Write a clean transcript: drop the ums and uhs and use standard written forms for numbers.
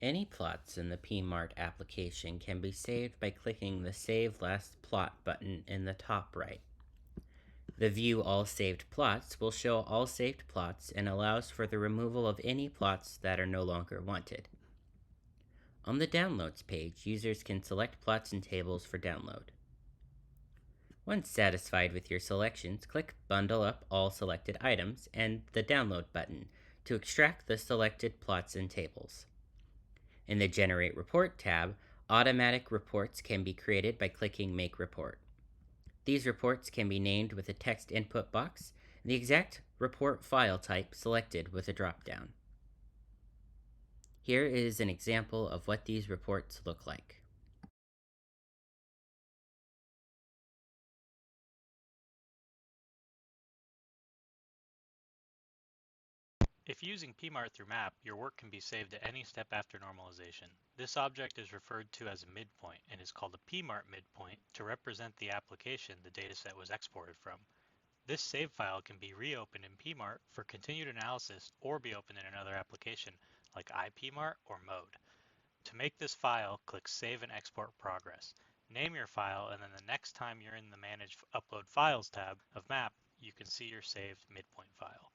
Any plots in the PMart application can be saved by clicking the Save Last Plot button in the top right. The View All Saved Plots will show all saved plots and allows for the removal of any plots that are no longer wanted. On the Downloads page, users can select plots and tables for download. Once satisfied with your selections, click Bundle Up All Selected Items and the Download button to extract the selected plots and tables. In the Generate Report tab, automatic reports can be created by clicking Make Report. These reports can be named with a text input box and the exact report file type selected with a drop-down. Here is an example of what these reports look like. If using PMart through map, your work can be saved at any step after normalization. This object is referred to as a midpoint and is called a PMart midpoint to represent the application the dataset was exported from. This save file can be reopened in PMart for continued analysis or be opened in another application like iPMart or Mode. To make this file, click Save and Export Progress. Name your file, and then the next time you're in the Manage Upload Files tab of map, you can see your saved midpoint file.